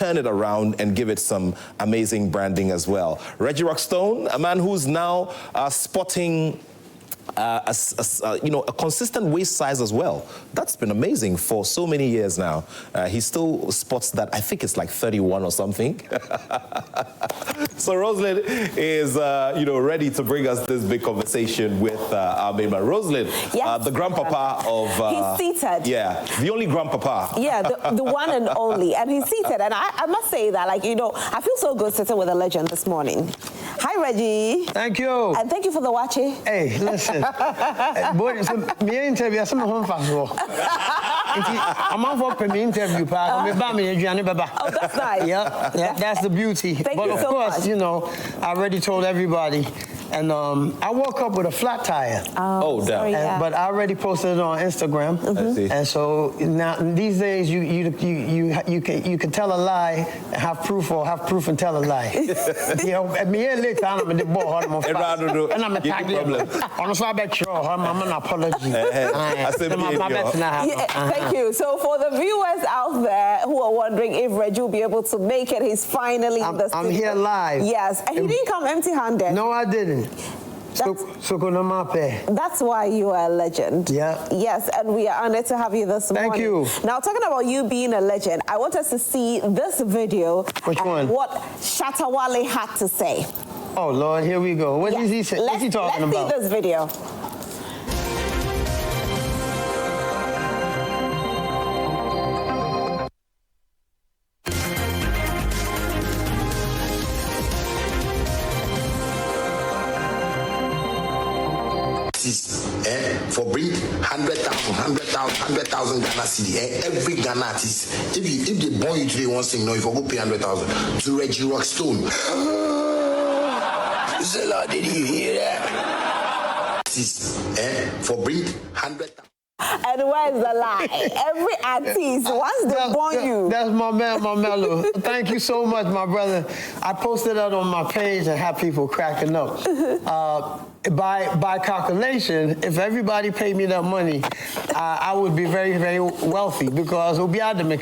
turn it around and give it some amazing branding as well. Reggie Rockstone, a man who's now sporting a consistent waist size as well. That's been amazing for so many years now. He still sports that, I think it's like 31 or something. So Rosalind is, ready to bring us this big conversation with our main man. Rosalind, yes, the grandpapa of... he's seated. Yeah, the only grandpapa. Yeah, the one and only. And he's seated. And I must say that, I feel so good sitting with a legend this morning. Hi, Reggie. Thank you. And thank you for the watching. Hey, listen. Boy, so me interview some home fast walk. I'm on for me interview part. Oh, that's nice. Yeah, that's the beauty. Thank but you of so course, much. I already told everybody. And I woke up with a flat tire. Oh, damn. Yeah. But I already posted it on Instagram. I see. And so now these days you can tell a lie and have proof, or have proof and tell a lie. Me later I'm in the board and I'm a problem. Honestly, I bet you I'm an apology. Thank you. So for the viewers out there who are wondering if Reggie will be able to make it, he's finally in the studio. I'm here live. Yes, and he didn't come empty-handed. No, I didn't. That's why you are a legend. Yeah. Yes, and we are honored to have you this morning. Thank you. Now, talking about you being a legend, I want us to see this video. Which one? What Shatta Wale had to say. Oh, Lord, here we go. What is he saying? What's he talking about? Let's see this video. For bring 100,000 Ghana cedi. Every Ghana artist, if they born you today one thing, no, if I go pay 100,000 to Reggie Rockstone. Zella, did you hear that? For bring 100,000. And where's the lie? Every artist, once they born you. That's my man, my mellow. Thank you so much, my brother. I posted that on my page and had people cracking up. By calculation, if everybody paid me that money, I would be very, very wealthy because bandana.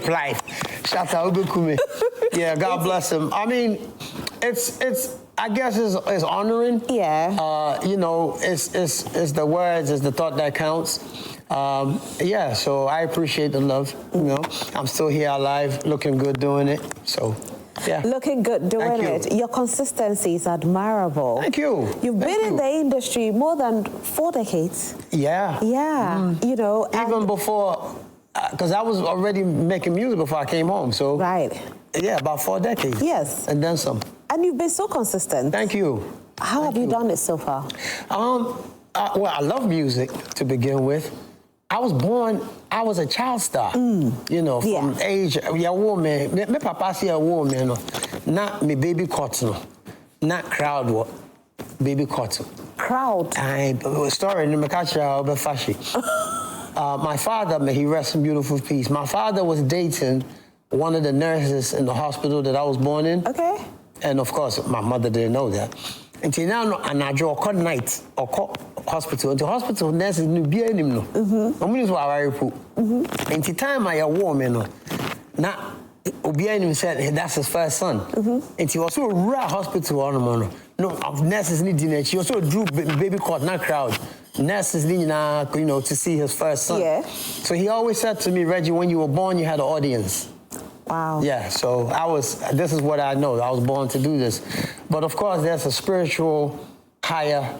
Life. Yeah, God bless him. I mean, it's I guess it's honoring. Yeah. It's the words, it's the thought that counts. Yeah, so I appreciate the love. I'm still here alive, looking good doing it. So yeah. Looking good doing it. Your consistency is admirable. Thank you. You've been in the industry more than 4 decades. Yeah. Yeah. Even before, because I was already making music before I came home. So right. Yeah, about 4 decades. Yes. And then some. And you've been so consistent. Thank you. How have you done it so far? Well, I love music to begin with. I was born, I was a child star. From age, woman, my papa say a woman, not me baby cotton, not crowd what, baby cotton. Crowd? Story in the culture of fashion. My father, may he rest in beautiful peace. My father was dating one of the nurses in the hospital that I was born in. Okay. And of course, my mother didn't know that. Until now, and I draw a night or hospital. Until hospital nurses knew be any no. I'm going to worry for. Until time I woman now. Obianim said that's his first son. And he also ran hospital on him. No, nurses need dinner. She also drew baby caught not crowd. Nurses need to see his first son. Yeah. So he always said to me, Reggie, when you were born, you had an audience. Wow. Yeah, so this is what I know. I was born to do this. But of course, there's a spiritual, higher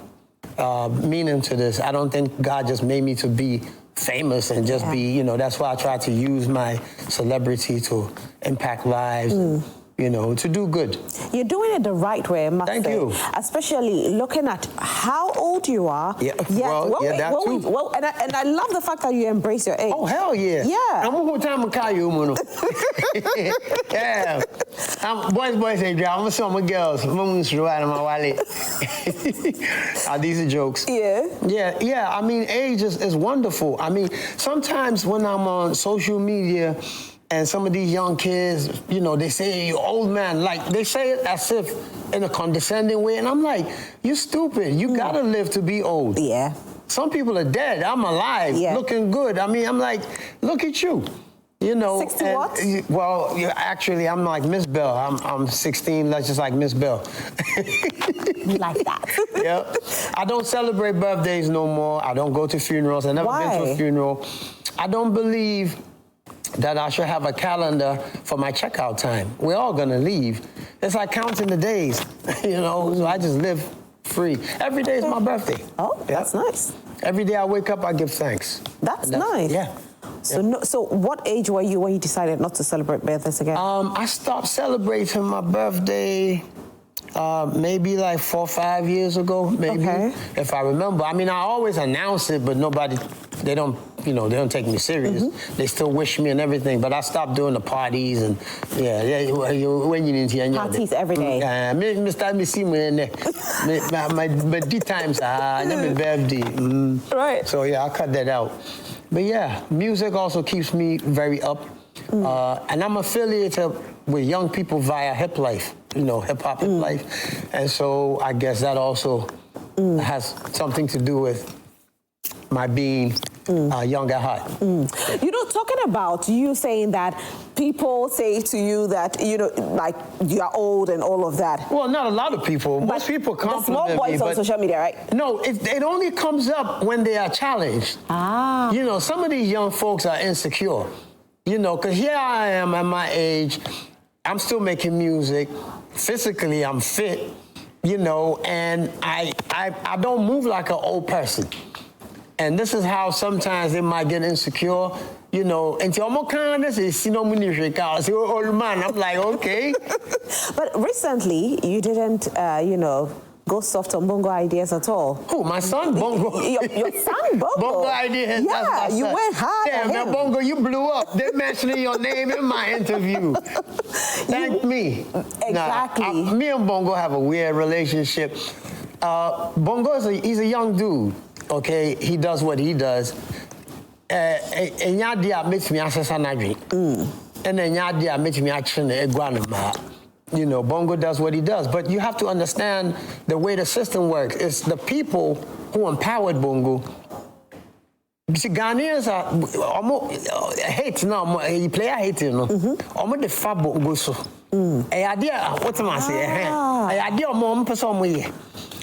meaning to this. I don't think God just made me to be famous and just be, that's why I try to use my celebrity to impact lives, to do good. You're doing it the right way, I must say. Thank you. Especially looking at how old you are. Yeah, that too. And I love the fact that you embrace your age. Oh, hell yeah. Yeah. I'm going to tell you, yeah. Boys say, I'm some girls. These are jokes. Yeah. Yeah. I mean, age is wonderful. I mean, sometimes when I'm on social media, And some of these young kids, you know, they say, hey, you old man. Like, they say it as if in a condescending way. And I'm like, you stupid. You gotta live to be old. Yeah. Some people are dead. I'm alive, looking good. I mean, I'm like, look at you. You know, 60 what? Well, actually, I'm like Miss Bell. I'm 16, that's just like Miss Bell. You like that? Yeah. I don't celebrate birthdays no more. I don't go to funerals. I've never been to a funeral. I don't believe that I should have a calendar for my checkout time. We're all gonna leave. It's like counting the days, you know, so I just live free. Every day is my birthday. Oh, that's nice. Every day I wake up, I give thanks. That's nice. Yeah. So, so what age were you when you decided not to celebrate birthdays again? I stopped celebrating my birthday maybe like 4 or 5 years ago, maybe, if I remember. I mean, I always announce it, but nobody, they don't take me serious. They still wish me and everything, but I stopped doing the parties and, when you need to. Parties every day. My D times, my birthday. Right. So, yeah, I cut that out. But, yeah, music also keeps me very up. And I'm affiliated with young people via Hip Life, you know, hip-hop Hip Life. And so I guess that also has something to do with my being young at heart. You know, talking about you saying that people say to you that, you know, like you're old and all of that. Well, not a lot of people. Most people compliment the small boys me, on social media, right? No, it only comes up when they are challenged. You know, some of these young folks are insecure. You know, because here I am at my age, I'm still making music. Physically, I'm fit, you know, and I don't move like an old person. And this is how sometimes they might get insecure, you know. And I'm like, okay. But recently, you didn't, you know, go soft on bongo ideas at all. Who, my son? Bongo? Your son, Bongo? Bongo ideas? Yeah, you went hard Damn, at him. Bongo, you blew up. They're mentioning your name in my interview. Thank me. Exactly. Nah, me and Bongo have a weird relationship. Bongo, he's a young dude, okay? He does what he does. And Yadia makes me access an agree. And then Yadia makes me action a guanama. You know, Bongo does what he does, but you have to understand the way the system works. It's the people who empowered Bongo. See, Ghanaians are almost hate now. You play hate, you know. Almost the fab Bongo so. A idea, what am I saying? A idea, mom, person we.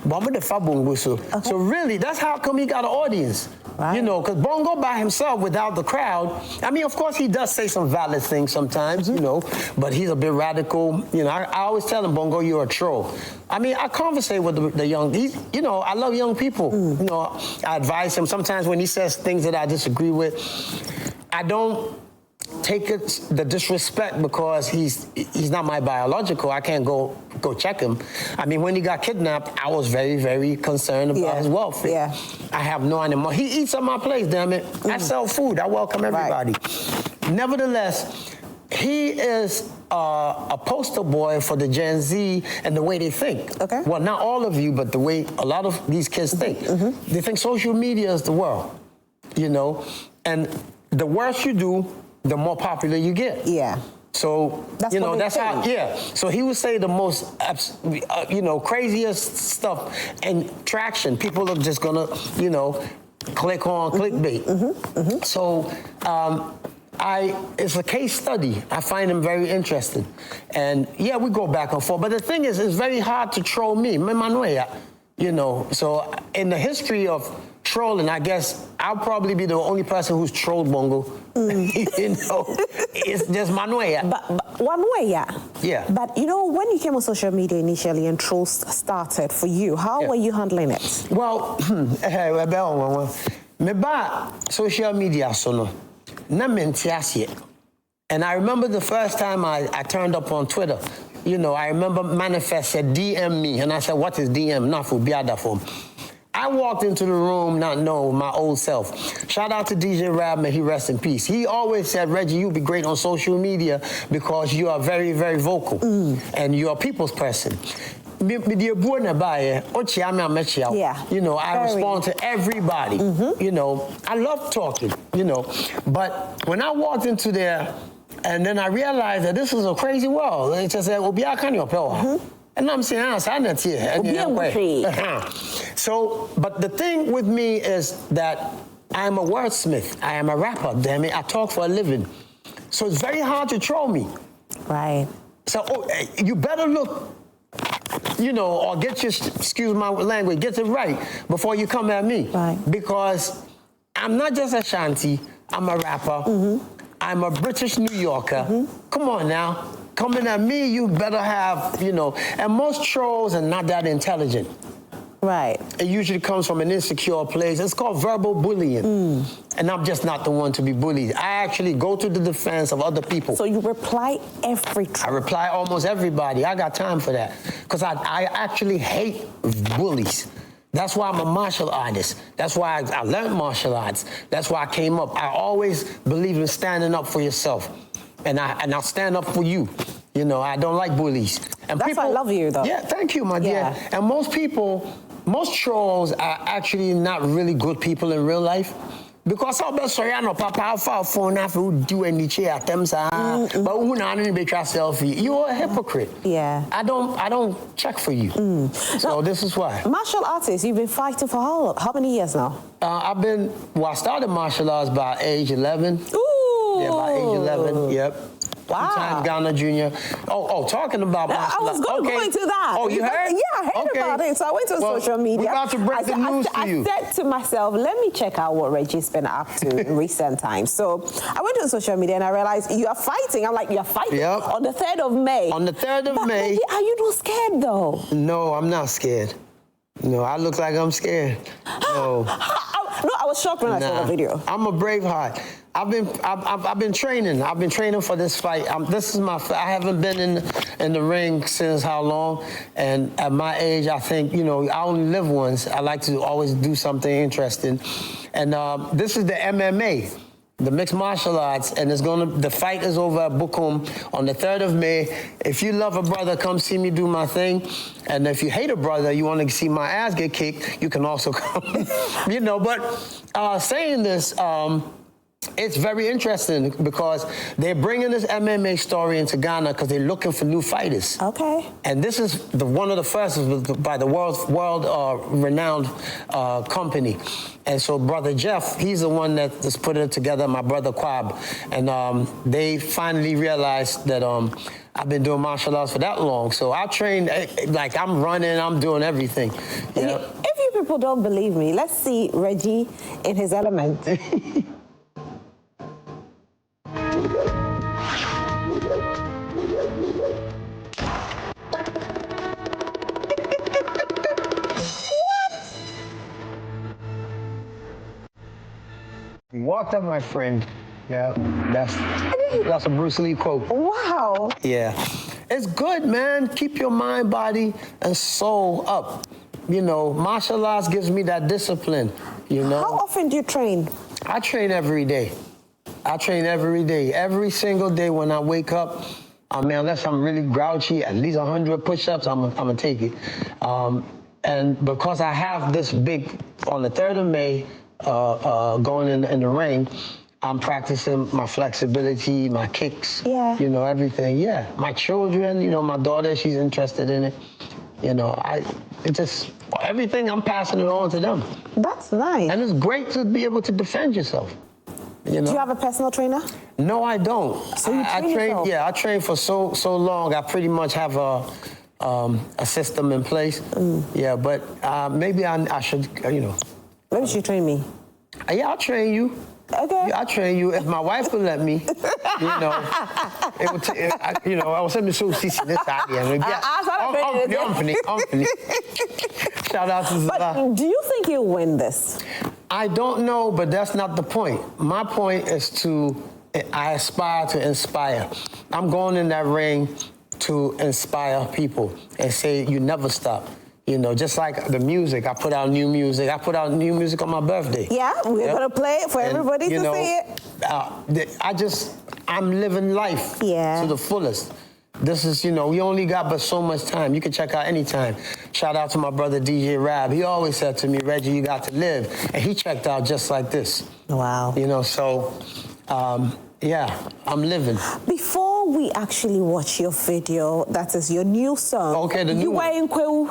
But the fab Bongo so. So really, that's how come he got an audience. Right. You know, because Bongo by himself without the crowd, I mean, of course, he does say some valid things sometimes, you know, but he's a bit radical. You know, I always tell him, Bongo, you're a troll. I mean, I conversate with the young, you know, I love young people. You know, I advise him sometimes when he says things that I disagree with. I don't take it the disrespect because he's not my biological. I can't go check him. I mean, when he got kidnapped, I was very, very concerned about his welfare. I have no animal. He eats at my place, damn it. I sell food. I welcome everybody. Right. Nevertheless, he is a poster boy for the Gen Z and the way they think. Okay. Well, not all of you, but the way a lot of these kids think. They think social media is the world, you know, and the worse you do, the more popular you get. Yeah. So, that's, you know, that's how, So he would say the most, you know, craziest stuff and traction. People are just gonna, you know, click on clickbait. So, it's a case study. I find him very interesting. And yeah, we go back and forth. But the thing is, it's very hard to troll me. You know, so in the history of trolling, I guess I'll probably be the only person who's trolled Bongo. You know, it's just Manuela. But one way, yeah. But you know, when you came on social media initially and trolls started for you, how were you handling it? Well, social media, and I remember the first time I turned up on Twitter. You know, I remember Manifest said, DM me. And I said, what is DM? Not for Biada form. I walked into the room not knowing my old self. Shout out to DJ Rab, may he rest in peace. He always said, Reggie, you'll be great on social media because you are very, very vocal. And you're a people's person. You know, I respond to everybody. You know, I love talking, you know. But when I walked into there, And then I realized that this is a crazy world. It just said, "Obi akan your power." And I'm saying, "Ah, so not here." So, but the thing with me is that I am a wordsmith. I am a rapper. Damn it, I talk for a living. So it's very hard to troll me. Right. So you better look, you know, or get your, excuse my language, get it right before you come at me. Right. Because I'm not just a Shanti, I'm a rapper. I'm a British New Yorker. Come on now. Coming at me, you better have, you know, and most trolls are not that intelligent. Right. It usually comes from an insecure place. It's called verbal bullying. And I'm just not the one to be bullied. I actually go to the defense of other people. So you reply every I reply almost everybody. I got time for that. Because I actually hate bullies. That's why I'm a martial artist. That's why I learned martial arts. That's why I came up. I always believe in standing up for yourself. And I'll stand up for you. You know, I don't like bullies. And That's why I love you, though. Yeah, thank you, my dear. And most people, most trolls are actually not really good people in real life. Because I'll be sorry, I know Papa, I'll phone after do any chair at them, but who not be selfie. You're a hypocrite. Yeah. I don't check for you. So now, this is why. Martial artists, you've been fighting for how many years now? I started martial arts by age 11. Ooh. Yeah, by age 11, yep. Wow. Two-time Ghana Junior. Oh, talking about martial arts. I was going to go into that. Oh, you heard? Yeah, I heard about it. So I went to social media. We're about to break the news to you. I said to myself, let me check out what Reggie's been up to in recent times. So I went to social media and I realized you are fighting. I'm like, you're fighting on the 3rd of May. On the 3rd of May. Reggie, are you not scared though? No, I'm not scared. No, I look like I'm scared. No. No, I was shocked when I saw the video. I'm a brave heart. I've been training. I've been training for this fight. This is my. I haven't been in the ring since how long? And at my age, I think I only live once. I like to always do something interesting. And this is the MMA, the mixed martial arts, and the fight is over at Bukum on the 3rd of May. If you love a brother, come see me do my thing. And if you hate a brother, you want to see my ass get kicked, you can also come. But saying this. It's very interesting because they're bringing this MMA story into Ghana because they're looking for new fighters. Okay. And this is one of the first by the world-renowned company. And so Brother Jeff, he's the one that's putting it together, my brother Quab. And they finally realized that I've been doing martial arts for that long. So I trained, like I'm running, I'm doing everything. Yeah. If you people don't believe me, let's see Reggie in his element. Walked up, my friend. Yeah, that's a Bruce Lee quote. Wow. Yeah. It's good, man. Keep your mind, body, and soul up. Martial arts gives me that discipline, How often do you train? I train every day. Every single day when I wake up. Unless I'm really grouchy, at least 100 push-ups, I'm gonna take it. And because I have this big, on the 3rd of May, going in the ring, I'm practicing my flexibility, my kicks, everything. Yeah, my children, my daughter, she's interested in it. Everything, I'm passing it on to them. That's nice. And it's great to be able to defend yourself. Do you have a personal trainer? No, I don't. So you train? I trained for so long. I pretty much have a system in place. Yeah, but maybe I should, Maybe you should train me. Yeah, I'll train you. Okay. Yeah, I'll train you if my wife could let me. It would take. I was saying so this idea. Shout out to Zara. But do you think you'll win this? I don't know, but that's not the point. My point is I aspire to inspire. I'm going in that ring to inspire people and say you never stop. Just like the music, I put out new music. I put out new music on my birthday. Yeah, we're going to play it for everybody to see it. I'm living life to the fullest. This is, we only got but so much time. You can check out anytime. Shout out to my brother DJ Rab. He always said to me, Reggie, you got to live. And he checked out just like this. Wow. Yeah, I'm living. Before we actually watch your video, that is your new song. Okay, the new You were in Kwewu.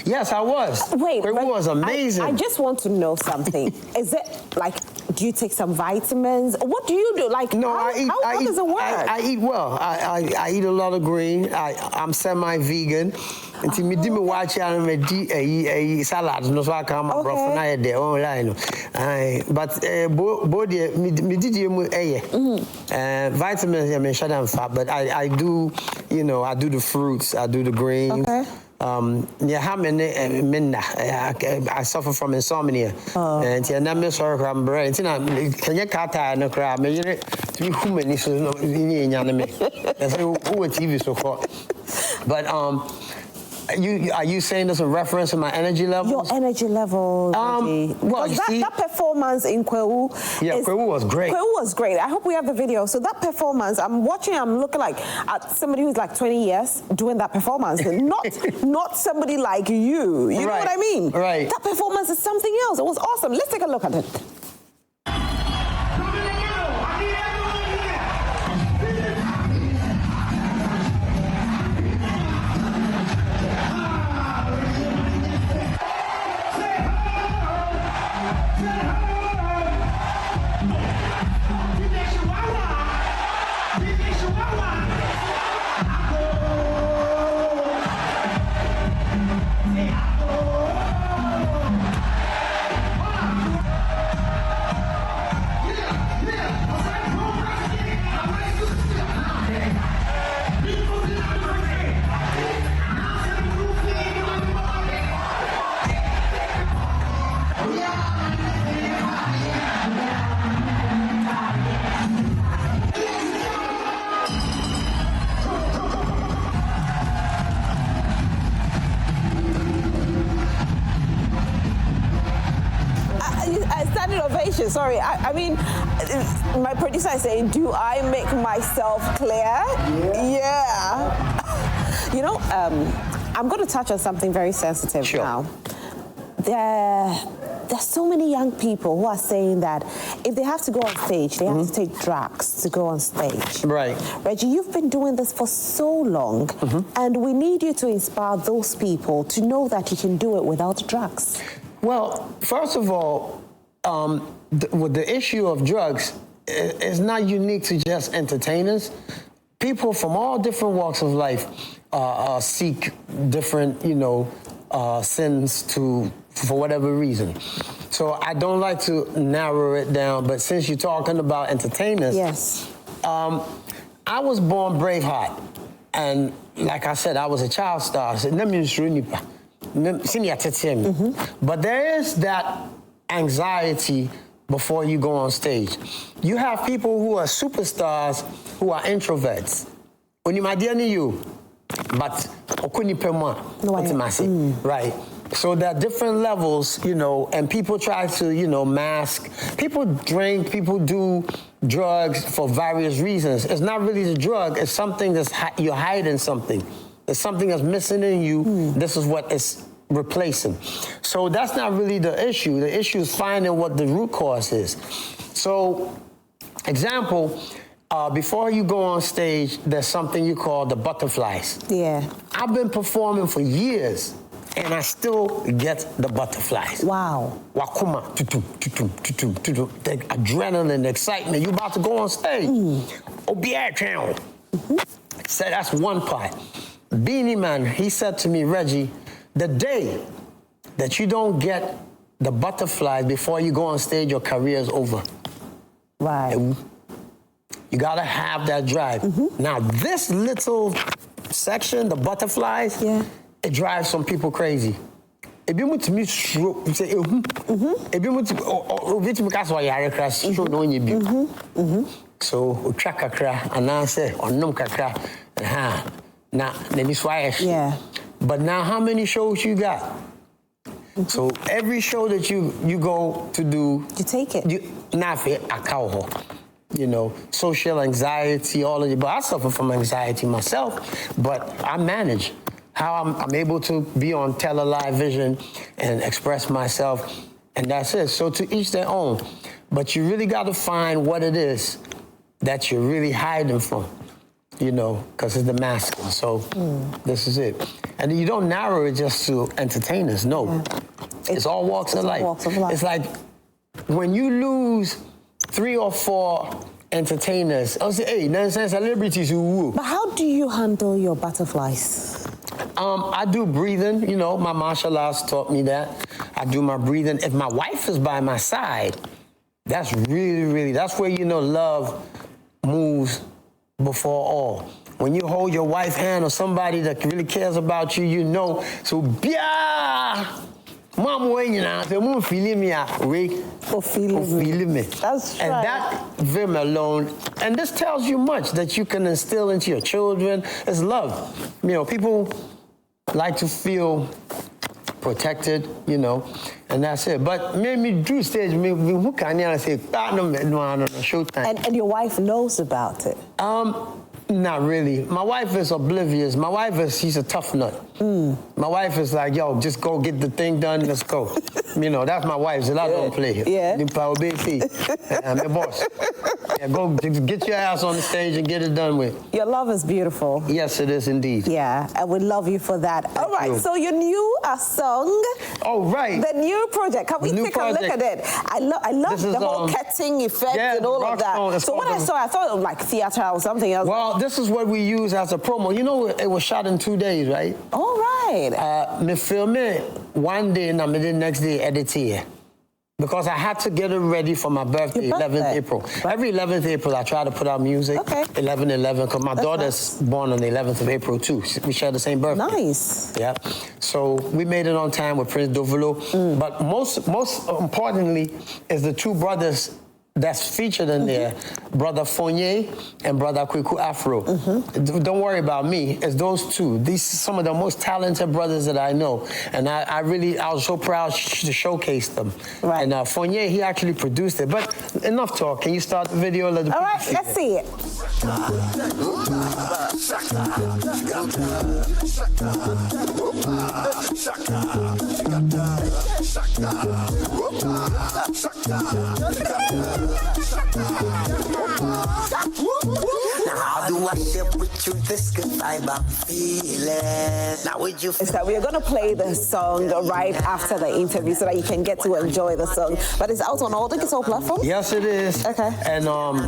Yes, I was. Wait, Kwewu was amazing. I just want to know something. Is it like, do you take some vitamins? What do you do? Like, no, how does it work? I eat well. I eat a lot of green. I'm semi-vegan. Until me do me watch and me di salad. No, so I come my brother na there online. But body me did you vitamins I mean shut fat. But I do, you know, I do the fruits. I do the greens. Okay. I suffer from insomnia. And I miss her I'm brain. Can you cut no crab? Me to be human so no that's who TV so called. But are you saying this in reference to my energy levels? Your energy levels. Well, you see, that performance in Kwewu. Yeah, Kwewu was great. Kwewu was great. I hope we have the video. So that performance, I'm watching. I'm looking like at somebody who's like 20 years doing that performance, not somebody like you. You know what I mean? Right. That performance is something else. It was awesome. Let's take a look at it. Standing ovation. Sorry, I mean, my producer is saying, do I make myself clear? Yeah. You know, I'm going to touch on something very sensitive now. There's so many young people who are saying that if they have to go on stage, they have to take drugs to go on stage. Right. Reggie, you've been doing this for so long, and we need you to inspire those people to know that you can do it without drugs. Well, first of all, with the issue of drugs, it's not unique to just entertainers. People from all different walks of life seek different, you know, sins for whatever reason. So I don't like to narrow it down, but since you're talking about entertainers, yes, I was born Braveheart, and like I said, I was a child star. But there is that anxiety before you go on stage. You have people who are superstars who are introverts. When you but right. So there are different levels, you know, and people try to, you know, mask. People drink, people do drugs for various reasons. It's not really the drug, it's something that's, you're hiding something. There's something that's missing in you. This is what it's replacing. So that's not really the issue. The issue is finding what the root cause is. So, example, before you go on stage, there's something you call the butterflies. Yeah. I've been performing for years, and I still get the butterflies. Wow. Wakuma, the adrenaline, the excitement. You about to go on stage. So that's one part. Beanie Man, he said to me, Reggie, the day that you don't get the butterflies before you go on stage, your career is over. Right. You gotta have that drive. Now, this little section, the butterflies, it drives some people crazy. If you want to meet stroke, you say, if you want to, so track kakra, and now say, or no kakra, now, then it's why. Yeah. But now, how many shows you got? So every show that you go to do, you take it. You know, social anxiety, all of it. But I suffer from anxiety myself, but I manage how I'm able to be on live vision and express myself, and that's it. So to each their own. But you really got to find what it is that you're really hiding from, you know, because it's the masking. So this is it. And you don't narrow it just to entertainers, no. Yeah. It's all walks of life. It's like when you lose 3 or 4 entertainers, I'll say, hey, there's celebrities who woo. But how do you handle your butterflies? I do breathing, you know, my martial arts taught me that. I do my breathing. If my wife is by my side, that's really, that's where, you know, love moves before all. When you hold your wife's hand or somebody that really cares about you, you know, so, yeah. Mom, when you know, so feeling me, feeling me. That's right. And that vim alone, and this tells you much that you can instill into your children is love. You know, people like to feel protected, you know, and that's it. But me do stage me who can you say showtime. And your wife knows about it. Not really. My wife is oblivious. My wife she's a tough nut. My wife is like, yo, just go get the thing done, let's go. You know, that's my wife. So I don't play. Yeah. I'm your boss. Yeah, go get your ass on the stage and get it done with. Your love is beautiful. Yes, it is indeed. Yeah, and we love you for that. All right, so your new song. Oh, right. The new project. Can we take a look at it? I love the whole cutting effect and all of that. So when I saw it, I thought it was like theater or something else. Well, this is what we use as a promo. You know, it was shot in 2 days, right? All right. Me film it one day and I made the next day edit here. Because I had to get it ready for my birthday, 11th April. Right. Every 11th April, I try to put out music. Okay. 11/11, because my daughter's born on the 11th of April, too. We share the same birthday. Nice. Yeah. So we made it on time with Prince Dovolo. But most importantly is the 2 brothers that's featured in there, Brother Fournier and Brother Kweku Afro. Don't worry about me, it's those 2. These are some of the most talented brothers that I know. And I was so proud to showcase them. Right. And Fournier, he actually produced it. But enough talk, can you start the video? All right, let's see it. How do I share with you this good vibe I'm feeling? Now would you is that we are going to play the song right after the interview so that you can get to enjoy the song. But it's out on all the digital platforms? Yes, it is. Okay. And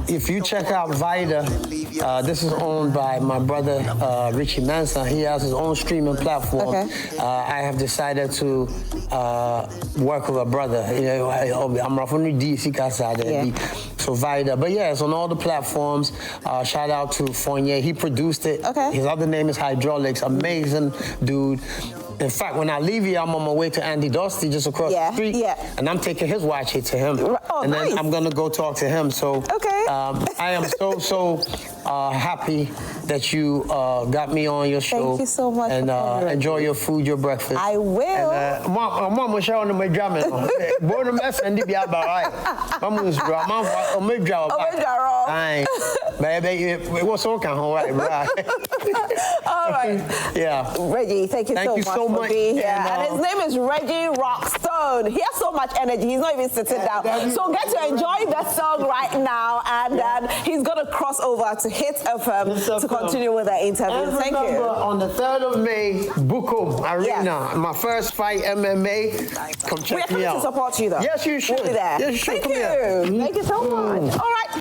if you check out Vida, this is owned by my brother Richie Manson. He has his own streaming platform. Okay. I have decided to work with a brother. I'm Rafuni DC Kasada. So Vida. But yeah, it's on all the platforms. Shout out to Fournier. He produced it. Okay. His other name is Hydraulics. Amazing dude. In fact, when I leave here, I'm on my way to Andy Dosty just across the street. And I'm taking his watch here to him. And then I'm going to go talk to him. So I am so happy that you got me on your show. Thank you so much. And enjoy your food, your breakfast. I will. Mom, show on my drama. Born a mess and be about right. Mamu's drama. Baby, what's all kind of right? All right. Yeah. Reggie, thank you so much for being here. And his name is Reggie Rockstone. He has so much energy. He's not even sitting down. So get to enjoy that song right now. And then he's going to cross over to Hit FM to continue with the interview. And thank you. On the 3rd of May, Bukum Arena, my first fight MMA. Come check me out. We're coming to support you, though. Yes, you should. We'll be there. Yes, you should. Thank you. Thank you so much. All right.